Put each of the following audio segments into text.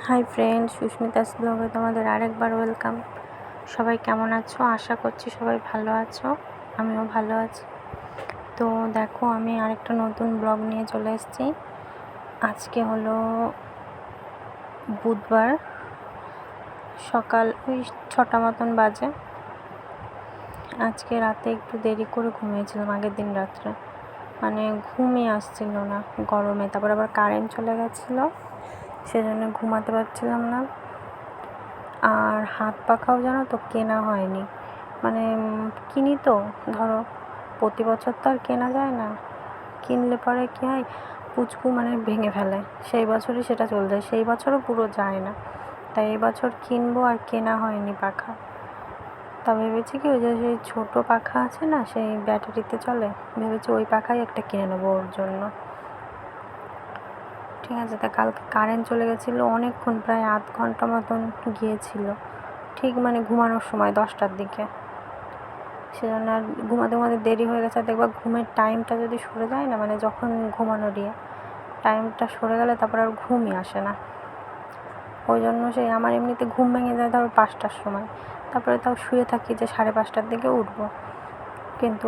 Hi friend, Susmita's ব্লগে তোমাদের আরেকবার ওয়েলকাম। সবাই কেমন আছো? আশা করছি সবাই ভালো আছো, আমিও ভালো আছি। তো দেখো, আমি আরেকটা নতুন ব্লগ নিয়ে চলে এসেছি। আজকে হলো বুধবার, সকাল ওই 6টা মতন বাজে। আজকে রাতে একটু দেরি করে ঘুমিয়েছিলাম, আগের দিন রাত্রে মানে ঘুমই আসছিল না গরমে। তারপর আবার কারেন্ট চলে গেছিলো, সেজন্য ঘুমাতে পারছিলাম না। আর হাত পাখাও জানো তো কেনা হয়নি, মানে কিনি তো, ধরো প্রতি বছর তো আর কেনা যায় না। কিনলে পরে কী হয়, পুচকু মানে ভেঙে ফেলে, সেই বছরই সেটা চলে যায়, সেই বছরও পুরো যায় না। তাই এই বছর কিনবো, আর কেনা হয়নি পাখা। তা ভেবেছি কি, ওই যে সেই ছোটো পাখা আছে না, সেই ব্যাটারিতে চলে, ভেবেছি ওই পাখাই একটা কিনে নেবো ওর জন্য। ঠিক আছে, তা কালকে কারেন্ট চলে গেছিলো অনেকক্ষণ, প্রায় আধ ঘন্টা মতন গিয়েছিল, ঠিক মানে ঘুমানোর সময় 10টার দিকে। সেজন্য আর ঘুমাতে ঘুমাতে দেরি হয়ে গেছে। দেখবা ঘুমের টাইমটা যদি সরে যায় না, মানে যখন ঘুমানো দিয়ে টাইমটা সরে গেলে তারপর আর ঘুমই আসে না। ওই জন্য সেই আমার এমনিতে ঘুম ভেঙে যায় ধরো 5টার সময়, তারপরে তাও শুয়ে থাকি যে 5:30টার দিকে উঠবো, কিন্তু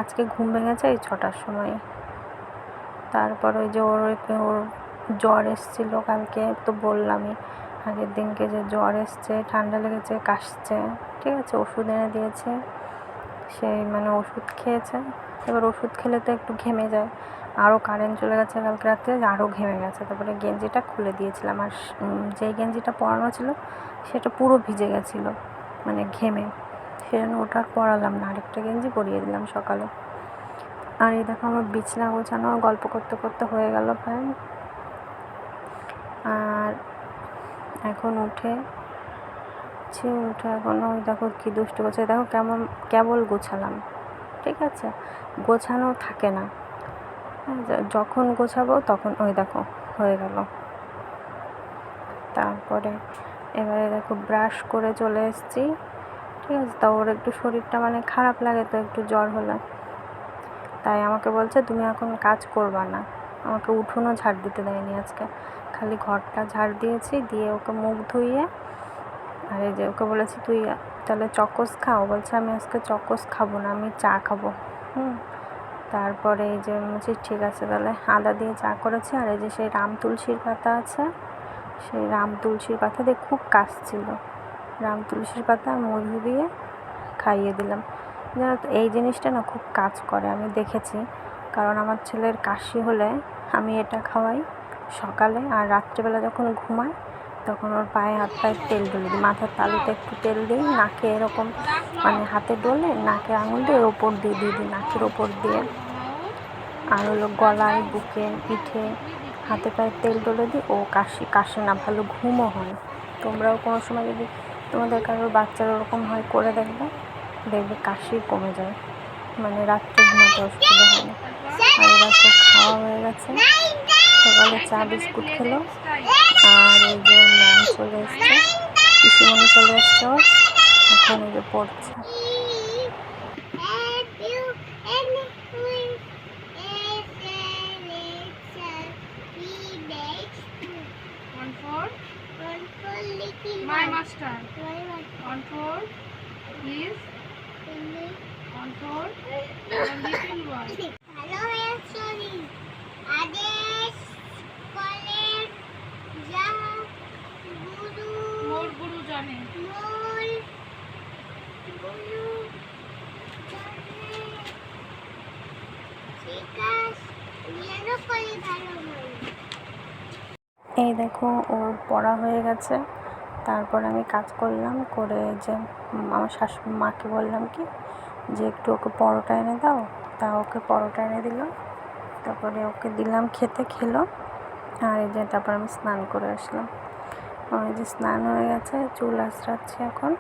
আজকে ঘুম ভেঙেছে এই 6টার সময়। তারপর ওই যে ওর জ্বর এসেছিলো কালকে, তো বললামই আগের দিনকে যে জ্বর এসছে, ঠান্ডা লেগেছে, কাশছে। ঠিক আছে, ওষুধ এনে দিয়েছে, সেই মানে ওষুধ খেয়েছে। এবার ওষুধ খেলে তো একটু ঘেমে যায়, আরও কারেন্ট চলে গেছে কালকে রাত্রে, আরও ঘেমে গেছে। তারপরে গেঞ্জিটা খুলে দিয়েছিলাম, আর যেই গেঞ্জিটা পরানো ছিল সেটা পুরো ভিজে গেছিলো মানে ঘেমে, সেজন্য ওটা আর পরালাম না, আরেকটা গেঞ্জি পরিয়ে দিলাম সকালে। আর এই দেখো আমার বিছনা গোছানো গল্প করতে করতে হয়ে গেল প্রায়। আর এখন উঠে এখন ওই দেখো কী দুষ্টু করছে, দেখো কেবল গোছালাম। ঠিক আছে, গোছানো থাকে না, যখন গোছাবো তখন ওই দেখো হয়ে গেল। তারপরে এবারে দেখো ব্রাশ করে চলে এসেছি। ঠিক আছে, তা ওর একটু শরীরটা মানে খারাপ লাগে, তো একটু জ্বর হলে তাই আমাকে বলছে তুমি এখন কাজ করবা না। আমাকে উঠোনও ঝাড় দিতে দেয়নি আজকে, খালি ঘরটা ঝাড় দিয়েছি, দিয়ে ওকে মুখ ধুইয়ে, আর এই যে ওকে বলেছি তুই তাহলে চকোস খাও, বলছে আমি আজকে চকোস খাবো না, আমি চা খাবো। তারপরে এই যে বলছি ঠিক আছে, তাহলে আদা দিয়ে চা করেছি। আর এই যে সেই রাম তুলসীর পাতা আছে, সেই রাম তুলসীর পাতা দিয়ে খুব কাশছিল, রাম তুলসীর পাতা মধু দিয়ে খাইয়ে দিলাম। জানো তো এই জিনিসটা না খুব কাজ করে, আমি দেখেছি। কারণ আমার ছেলের কাশি হলে আমি এটা খাওয়াই সকালে, আর রাত্রেবেলা যখন ঘুমায় তখন ওর পায়ে হাত পায়ে তেল ডলে দিই, মাথার তালুতে একটু তেল দিই, নাকে এরকম মানে হাতে ডলে নাকে আঙুল দিয়ে ওপর দিয়ে দিই, নাকের ওপর দিয়ে, আর হলো গলায়, বুকে, পিঠে, হাতে পায়ে তেল ডলে দিই। ও কাশে না, ভালো ঘুমও হয়। তোমরাও কোনো সময় যদি তোমাদের কারোর বাচ্চার ওরকম হয় করে দেখবে কাশি কমে যায়, মানে রাত্রে ঘুমাতে অসুবিধা হয় না। আর এবার তো খাওয়া হয়ে গেছে, সকালে চা বিস্কুট খেলো। আর এই যে ম্যাম চলে এসছে, পিসিমণি চলে এসছে, ওর এখন এই যে পড়ছে। My master. On four, please. On four, one little one. Hello, sorry. Adesh, college, ja, guru, More guru jane. mol, guru, jane, chikas, yano koli bhalo moi. এই দেখো ওর পড়া হয়ে গেছে, তারপর আমি কাজ করলাম, করে যে আমার শাশুড়ি মাকে বললাম কি যে একটু ওকে পরোটা এনে দাও, তা ওকে পরোটা এনে দিল, তারপরে ওকে দিলাম খেতে, খেলো। আর এই যে তারপর আমি স্নান করে আসলাম, ওই যে স্নান হয়ে গেছে, চুল আঁচড়াচ্ছি এখন।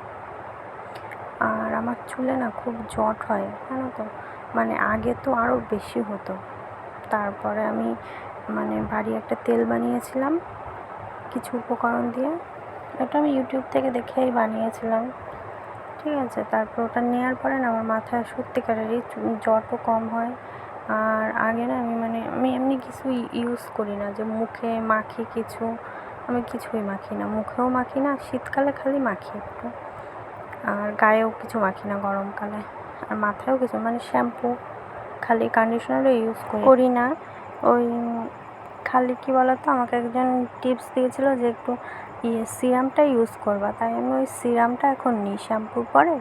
আর আমার চুলে না খুব জট হয় জানো তো, মানে আগে তো আরও বেশি হতো। তারপরে আমি মানে বাড়ি একটা তেল বানিয়েছিলাম কিছু উপকরণ দিয়ে, এটা আমি ইউটিউব থেকে দেখেই বানিয়েছিলাম। ঠিক আছে, তারপর ওটা নেওয়ার পরে না আমার মাথায় সত্যিকারেরই জটও কম হয়। আর আগে না আমি এমনি কিছু ইউজ করি না, যে মুখে মাখি কিছু, আমি কিছুই মাখি না, মুখেও মাখি না, শীতকালে খালি মাখি একটু, আর গায়েও কিছু মাখি না গরমকালে, আর মাথায়ও কিছু মানে শ্যাম্পু খালি কন্ডিশনারও ইউজ করি না। ওই খালি কী বলতো, আমাকে একজন টিপস দিয়েছিল যে একটু সিরামটা ইউজ করবা, তাই আমি ওই সিরামটা এখন নিই, শ্যাম্পুর পরে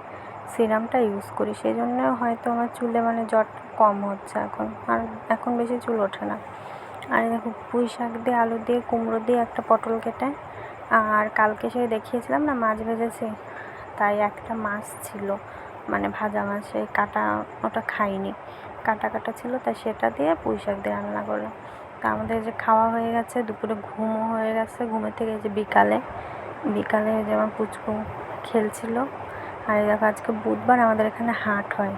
সিরামটা ইউজ করি, সেই জন্য হয়তো আমার চুলে মানে জট কম হচ্ছে এখন, আর এখন বেশি চুল ওঠে না। আর দেখো পুঁই শাক দিয়ে, আলু দিয়ে, কুমড়ো দিয়ে একটা পটল কেটে, আর কালকে সে দেখিয়েছিলাম না মাছ ভেজেছি, তাই একটা মাছ ছিল মানে ভাজা মাছ, সেই কাটা ওটা খাইনি, কাটা কাটা ছিল, তাই সেটা দিয়ে পুঁই শাক দিয়ে রান্না করলাম। তা আমাদের যে খাওয়া হয়ে গেছে, দুপুরে ঘুমও হয়ে গেছে, ঘুমের থেকে যে বিকালে যে আমার পুচকু খেলছিল। আর দেখো আজকে বুধবার, আমাদের এখানে হাট হয়,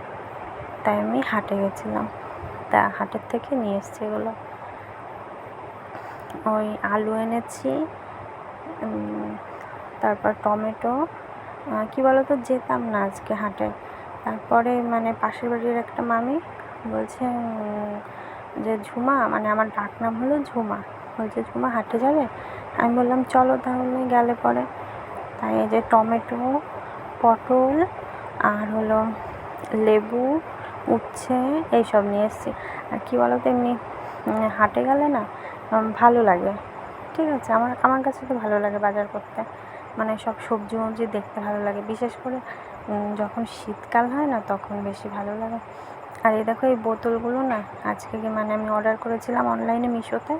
তাই আমি হাটে গেছিলাম, তা হাটের থেকে নিয়ে এসছি এগুলো। ওই আলু এনেছি, তারপর টমেটো, কী বলো তো, যেতাম না আজকে হাটে, তারপরে মানে পাশের বাড়ির একটা মামি বলছে যে ঝুমা, মানে আমার ডাক নাম হলো ঝুমা, বলছে ঝুমা হাটে যাবে, আমি বললাম চলো তাহলে গেলে পরে। তাই এই যে টমেটো, পটল, আর হলো লেবু, উচ্ছে এইসব নিয়ে এসেছি। আর কী বলো তো, এমনি হাটে গেলে না ভালো লাগে, ঠিক আছে, আমার কাছে তো ভালো লাগে বাজার করতে, মানে সব সবজি মবজি দেখতে ভালো লাগে, বিশেষ করে যখন শীতকাল হয় না তখন বেশি ভালো লাগে। আর এই দেখো এই বোতলগুলো না আজকে মানে আমি অর্ডার করেছিলাম অনলাইনে মিশোতে,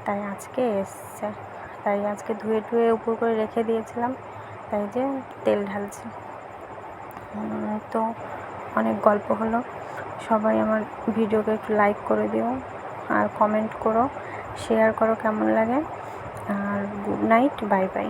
তাই আজকে এসছে, তাই আজকে ধুয়ে টুয়ে উপর করে রেখে দিয়েছিলাম, তাই যে তেল ঢালছি। তো অনেক গল্প হলো, সবাই আমার ভিডিওকে একটু লাইক করে দিও, আর কমেন্ট করো, শেয়ার করো কেমন লাগে, আর গুড নাইট, বাই বাই।